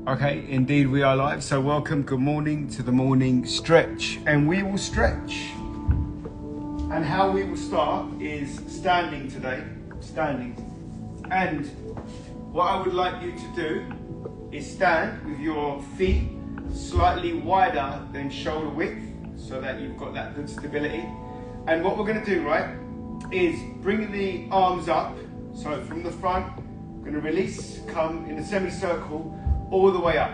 Okay, indeed we are live. So welcome, good morning to the morning stretch. And we will stretch. And how we will start is standing today. Standing. And what I would like you to do is stand with your feet slightly wider than shoulder width so that you've got that good stability. And what we're going to do, right, is bring the arms up. So from the front, we're going to release, come in a semicircle all the way up.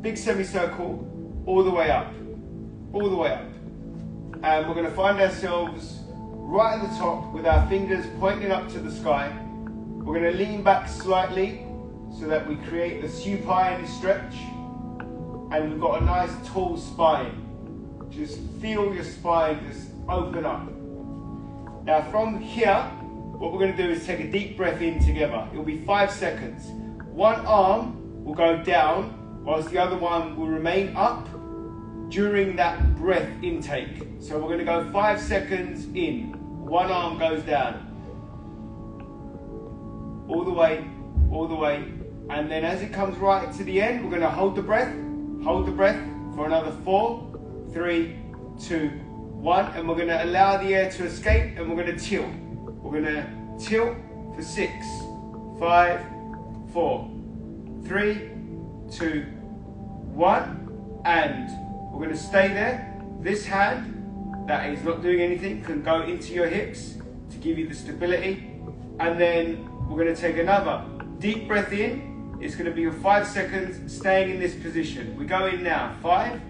Big semicircle, all the way up. All the way up. And we're going to find ourselves right at the top with our fingers pointing up to the sky. We're going to lean back slightly so that we create the supine stretch. And we've got a nice tall spine. Just feel your spine just open up. Now from here, what we're going to do is take a deep breath in together. It'll be 5 seconds. One arm will go down whilst the other one will remain up during that breath intake. So we're going to go 5 seconds in. One arm goes down. All the way, all the way. And then as it comes right to the end, we're going to hold the breath for another 4, 3, 2, 1. And we're going to allow the air to escape and we're going to tilt. We're going to tilt for 6, 5, 4, 3, 2, 1, and we're going to stay there. This hand that is not doing anything can go into your hips to give you the stability, and then we're going to take another deep breath in. It's going to be for 5 seconds, staying in this position. We go in now. 5.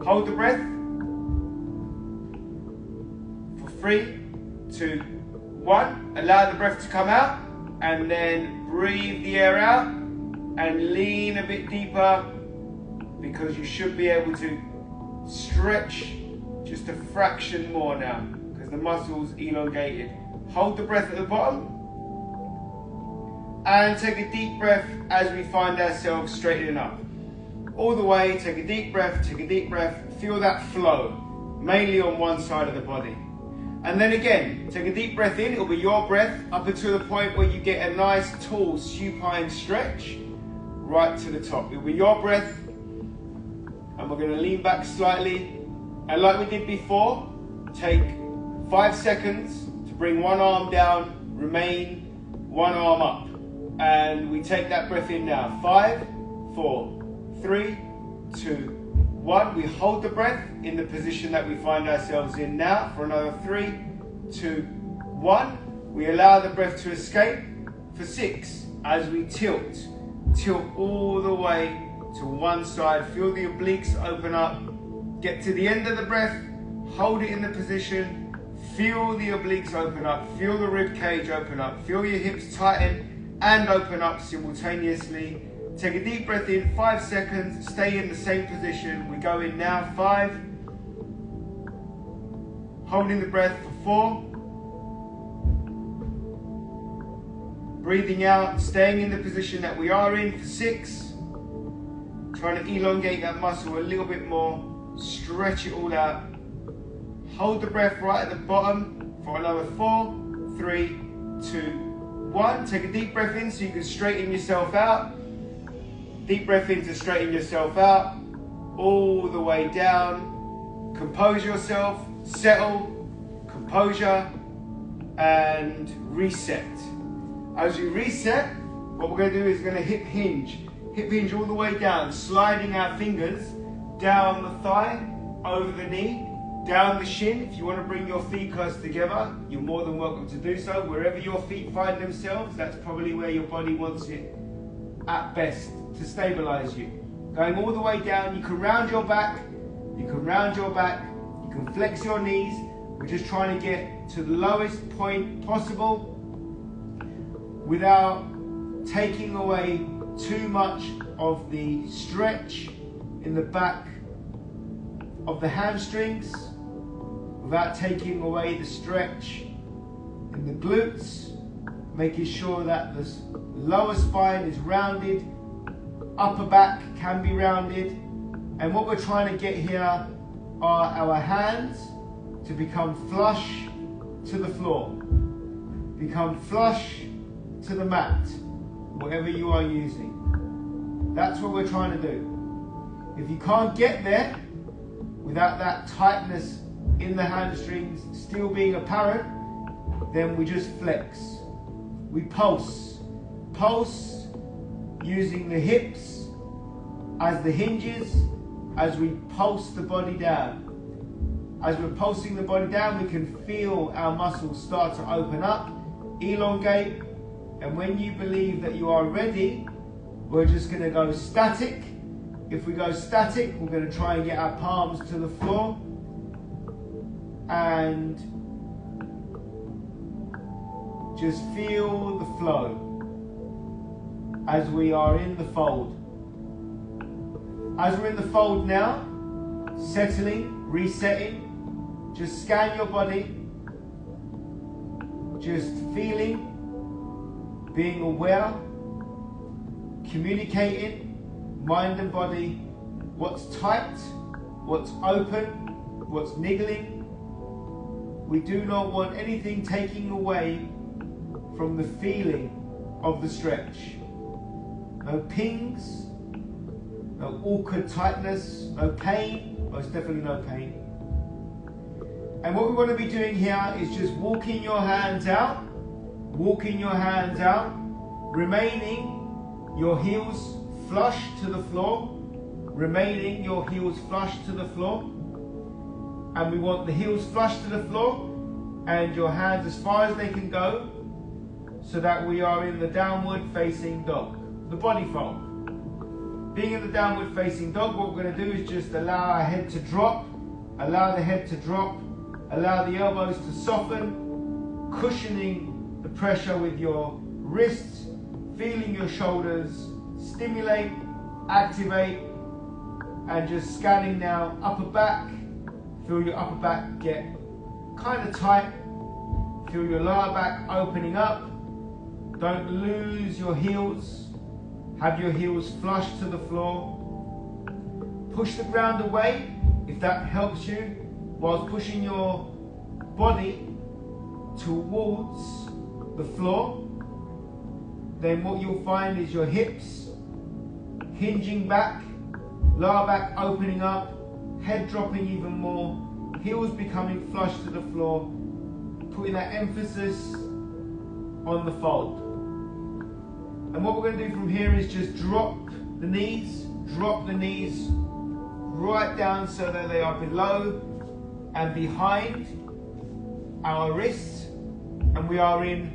Hold the breath for 3, 2, 1. Allow the breath to come out. And then breathe the air out and lean a bit deeper because you should be able to stretch just a fraction more now because the muscle's elongated. Hold the breath at the bottom and take a deep breath as we find ourselves straightening up. All the way, take a deep breath, feel that flow, mainly on one side of the body. And then again, take a deep breath in, it'll be your breath, up until the point where you get a nice tall supine stretch, right to the top. It'll be your breath, and we're gonna lean back slightly. And like we did before, take 5 seconds to bring one arm down, remain one arm up. And we take that breath in now. 5, 4, 3, 2, 1, we hold the breath in the position that we find ourselves in now for another 3, 2, 1. We allow the breath to escape for 6 as we tilt all the way to one side. Feel the obliques open up. Get to the end of the breath, hold it in the position. Feel the obliques open up. Feel the rib cage open up. Feel your hips tighten and open up simultaneously. Take a deep breath in, 5 seconds, stay in the same position. We go in now, 5. Holding the breath for 4. Breathing out, staying in the position that we are in for 6. Trying to elongate that muscle a little bit more, stretch it all out. Hold the breath right at the bottom for another 4, 3, 2, 1. Take a deep breath in so you can straighten yourself out. Deep breath in to straighten yourself out, all the way down. Compose yourself, settle, composure, and reset. As you reset, what we're going to do is we're going to hip hinge all the way down, sliding our fingers down the thigh, over the knee, down the shin. If you want to bring your feet close together, you're more than welcome to do so. Wherever your feet find themselves, that's probably where your body wants it at best to stabilize you. Going all the way down, you can round your back, you can flex your knees. We're just trying to get to the lowest point possible without taking away too much of the stretch in the back of the hamstrings, without taking away the stretch in the glutes, making sure that the lower spine is rounded, upper back can be rounded, and what we're trying to get here are our hands to become flush to the floor, become flush to the mat. whatever you are using. That's what we're trying to do. If you can't get there without that tightness in the hamstrings still being apparent, then we just flex. We pulse. Pulse using the hips as the hinges as we pulse the body down. As we're pulsing the body down, we can feel our muscles start to open up, elongate, and when you believe that you are ready, we're just going to go static. If we go static, we're going to try and get our palms to the floor and just feel the flow as we are in the fold. As we're in the fold now, settling, resetting, just scan your body, just feeling, being aware, communicating, mind and body, what's tight, what's open, what's niggling. We do not want anything taking away from the feeling of the stretch. No pings, no awkward tightness, no pain, most definitely no pain. And what we want to be doing here is just walking your hands out, remaining your heels flush to the floor, and we want the heels flush to the floor and your hands as far as they can go so that we are in the downward facing dog, the body fold. Being in the downward facing dog, what we're going to do is just allow our head to drop, allow the head to drop, allow the elbows to soften, cushioning the pressure with your wrists, feeling your shoulders stimulate, activate, and just scanning now upper back. Feel your upper back get kind of tight. Feel your lower back opening up. Don't lose your heels. Have your heels flush to the floor. Push the ground away if that helps you, whilst pushing your body towards the floor. Then what you'll find is your hips hinging back, lower back opening up, head dropping even more, heels becoming flush to the floor, putting that emphasis on the fold. And what we're going to do from here is just drop the knees right down so that they are below and behind our wrists, and we are in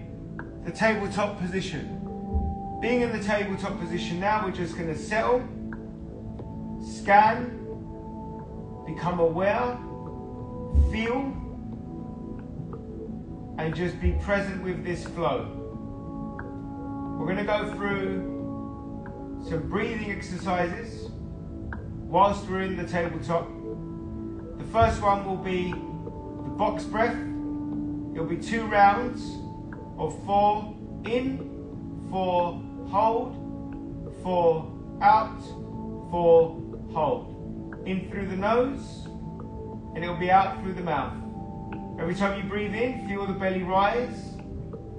the tabletop position. Being in the tabletop position now, we're just going to settle, scan, become aware, feel, and just be present with this flow. We're going to go through some breathing exercises whilst we're in the tabletop. The first one will be the box breath. It'll be 2 rounds of 4 in, 4 hold, 4 out, 4 hold. In through the nose, and it'll be out through the mouth. Every time you breathe in, feel the belly rise.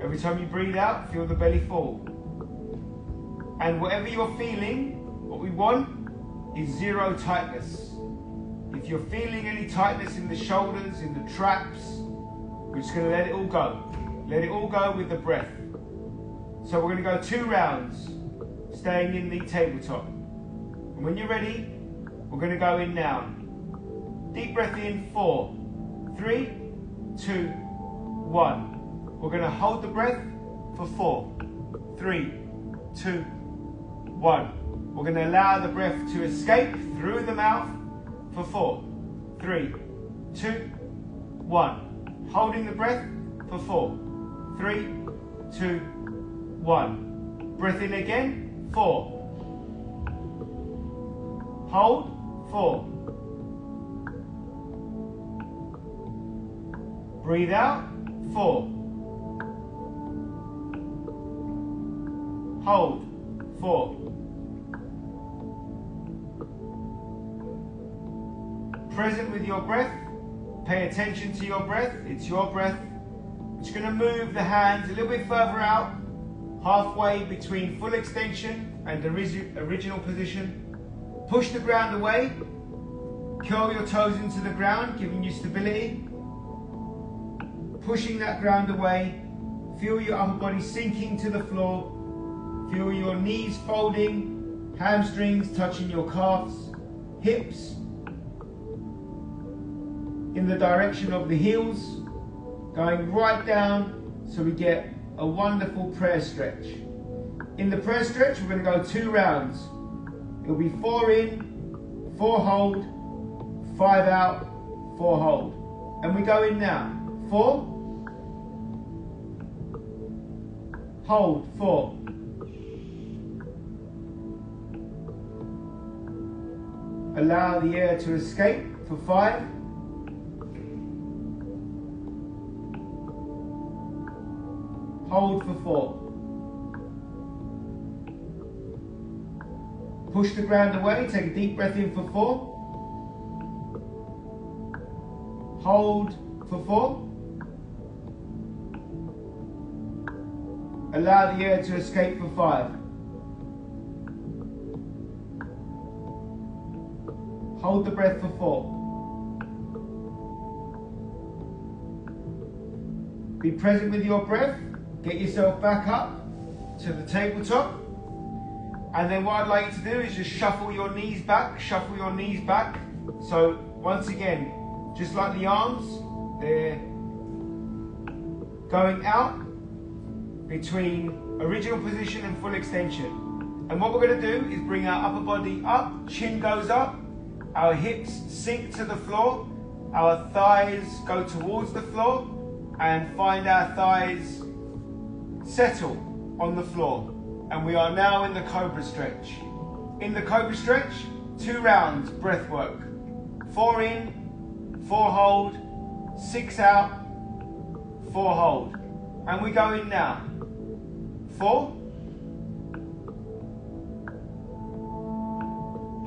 Every time you breathe out, feel the belly fall. And whatever you're feeling, what we want is 0 tightness. If you're feeling any tightness in the shoulders, in the traps, we're just going to let it all go. Let it all go with the breath. So we're going to go 2 rounds, staying in the tabletop. And when you're ready, we're going to go in now. Deep breath in, 4, 3, 2, 1. We're going to hold the breath for 4, 3, 2, 1. We're going to allow the breath to escape through the mouth for 4, 3, 2, 1. Holding the breath for 4, 3, 2, 1. Breath in again, 4. Hold, 4. Breathe out, 4. Hold, 4. Present with your breath. Pay attention to your breath. It's your breath. It's going to move the hands a little bit further out halfway between full extension and original position. Push the ground away, curl your toes into the ground, giving you stability. Pushing that ground away, feel your upper body sinking to the floor, feel your knees folding, hamstrings touching your calves, hips in the direction of the heels, going right down so we get a wonderful prayer stretch. In the prayer stretch, we're going to go 2 rounds. It'll be 4 in, 4 hold, 5 out, 4 hold. And we go in now. 4, hold, 4. Allow the air to escape for 5. Hold for 4. Push the ground away, take a deep breath in for 4. Hold for 4. Allow the air to escape for 5. Hold the breath for 4. Be present with your breath. Get yourself back up to the tabletop. And then what I'd like you to do is just shuffle your knees back, shuffle your knees back. So once again, just like the arms, they're going out between original position and full extension. And what we're going to do is bring our upper body up, chin goes up, our hips sink to the floor, our thighs go towards the floor, and find our thighs settle on the floor. And we are now in the Cobra Stretch. In the Cobra Stretch, 2 rounds, breath work. 4 in, 4 hold, 6 out, 4 hold. And we go in now. 4,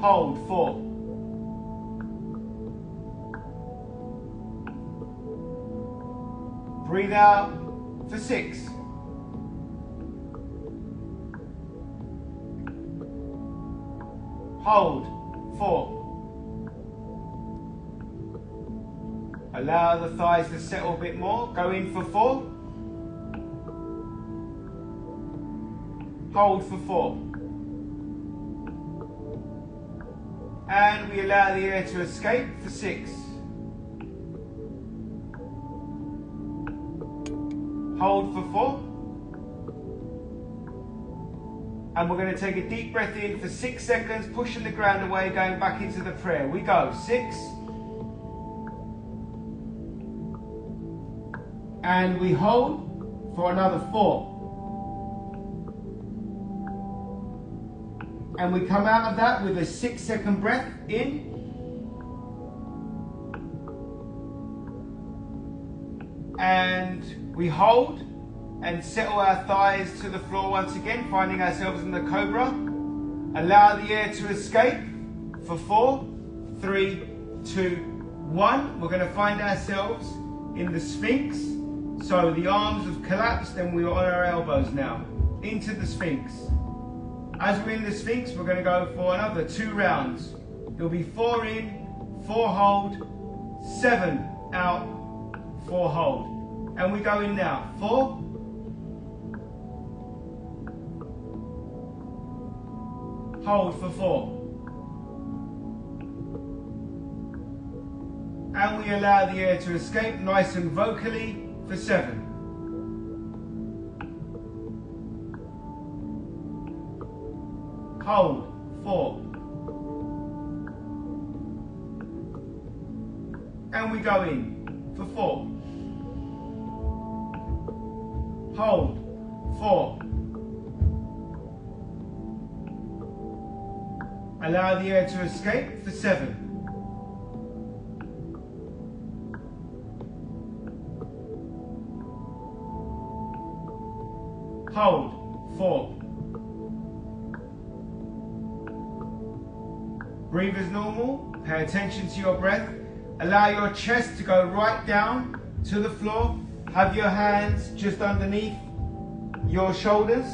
hold, 4. Breathe out for 6. Hold, 4. Allow the thighs to settle a bit more. Go in for 4. Hold for 4. And we allow the air to escape for 6. Hold for 4. And we're going to take a deep breath in for 6 seconds, pushing the ground away, going back into the prayer. We go. 6. And we hold for another 4. And we come out of that with a 6-second breath in. And we hold and settle our thighs to the floor once again, finding ourselves in the Cobra. Allow the air to escape for 4, 3, 2, 1. We're going to find ourselves in the Sphinx. So the arms have collapsed and we're on our elbows now. Into the Sphinx. As we're in the Sphinx, we're going to go for another 2 rounds. It'll be 4 in, 4 hold, 7 out, 4 hold. And we go in now. 4. Hold for 4. And we allow the air to escape nice and vocally for 7. Hold, 4. And we go in for 4. Hold, 4. Allow the air to escape for 7. Hold, 4. Breathe as normal, pay attention to your breath. Allow your chest to go right down to the floor. Have your hands just underneath your shoulders.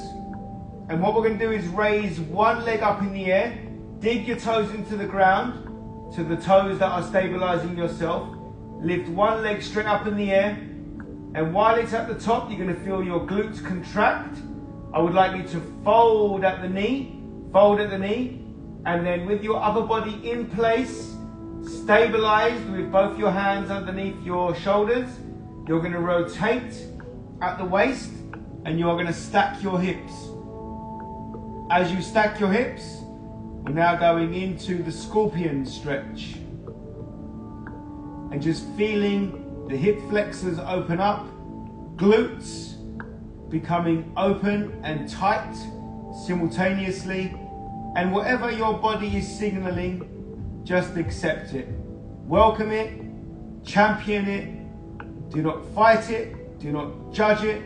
And what we're going to do is raise one leg up in the air, dig your toes into the ground, to the toes that are stabilizing yourself. Lift one leg straight up in the air, and while it's at the top, you're going to feel your glutes contract. I would like you to fold at the knee, and then with your upper body in place, stabilized with both your hands underneath your shoulders, you're going to rotate at the waist, and you're going to stack your hips. As you stack your hips, we're now going into the scorpion stretch. And just feeling the hip flexors open up, glutes becoming open and tight simultaneously. And whatever your body is signaling, just accept it. Welcome it, champion it, do not fight it, do not judge it.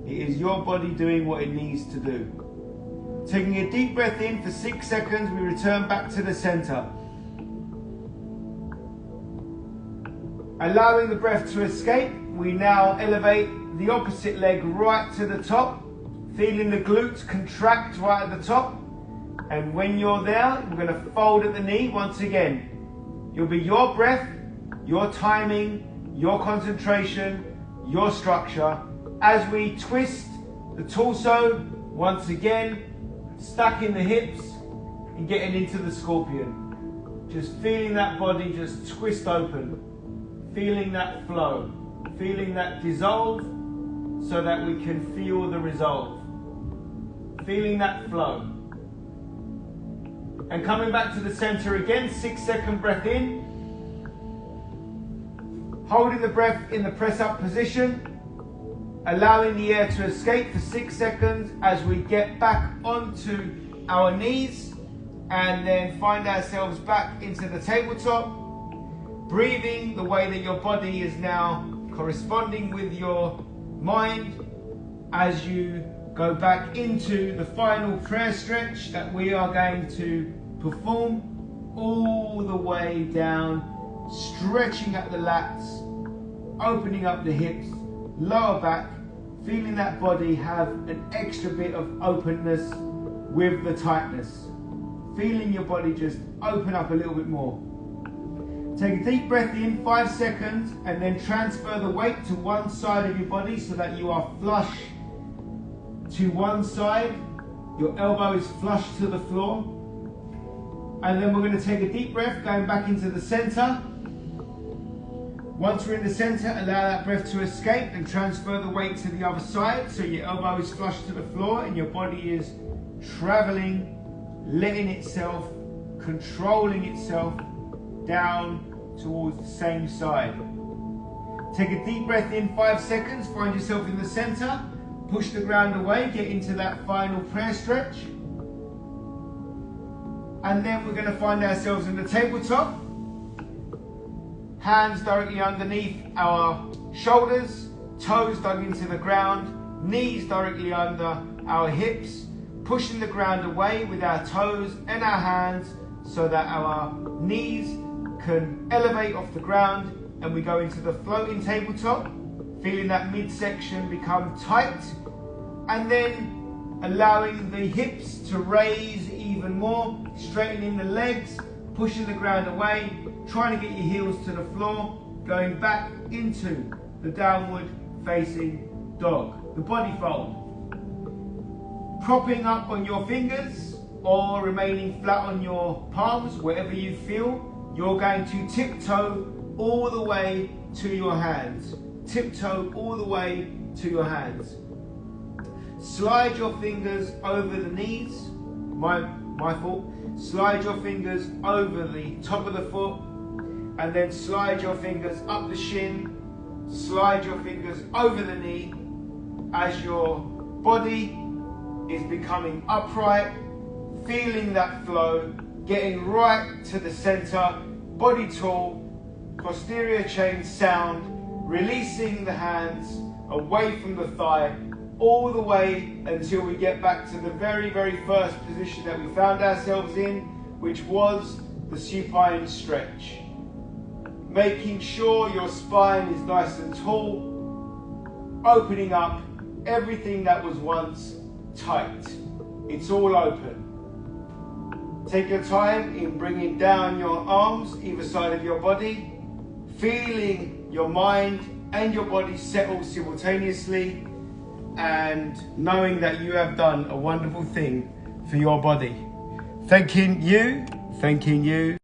It is your body doing what it needs to do. Taking a deep breath in for 6 seconds, we return back to the center. Allowing the breath to escape, we now elevate the opposite leg right to the top, feeling the glutes contract right at the top. And when you're there, we're going to fold at the knee once again. You'll be your breath, your timing, your concentration, your structure. As we twist the torso, once again, stacking the hips and getting into the scorpion. Just feeling that body just twist open. Feeling that flow. Feeling that dissolve so that we can feel the resolve. Feeling that flow. And coming back to the center again, 6-second breath in. Holding the breath in the press up position. Allowing the air to escape for 6 seconds as we get back onto our knees and then find ourselves back into the tabletop. Breathing the way that your body is now corresponding with your mind as you go back into the final prayer stretch that we are going to perform all the way down, stretching at the lats, opening up the hips, lower back, feeling that body have an extra bit of openness with the tightness. Feeling your body just open up a little bit more. Take a deep breath in, 5 seconds, and then transfer the weight to one side of your body so that you are flush to one side. Your elbow is flush to the floor. And then we're going to take a deep breath, going back into the center. Once we're in the center, allow that breath to escape and transfer the weight to the other side. So your elbow is flush to the floor and your body is traveling, letting itself, controlling itself down towards the same side. Take a deep breath in, 5 seconds, find yourself in the center, push the ground away, get into that final prayer stretch. And then we're going to find ourselves in the tabletop. Hands directly underneath our shoulders, toes dug into the ground, knees directly under our hips, pushing the ground away with our toes and our hands so that our knees can elevate off the ground, and we go into the floating tabletop, feeling that midsection become tight, and then allowing the hips to raise even more, straightening the legs, pushing the ground away, trying to get your heels to the floor, going back into the downward facing dog, the body fold. Propping up on your fingers or remaining flat on your palms, wherever you feel, you're going to tiptoe all the way to your hands. Tiptoe all the way to your hands. Slide your fingers over the knees, my fault. Slide your fingers over the top of the foot, and then slide your fingers up the shin, slide your fingers over the knee as your body is becoming upright, feeling that flow, getting right to the center, body tall, posterior chain sound, releasing the hands away from the thigh, all the way until we get back to the very, very first position that we found ourselves in, which was the supine stretch. Making sure your spine is nice and tall, opening up everything that was once tight. It's all open. Take your time in bringing down your arms either side of your body, feeling your mind and your body settle simultaneously, and knowing that you have done a wonderful thing for your body. Thanking you.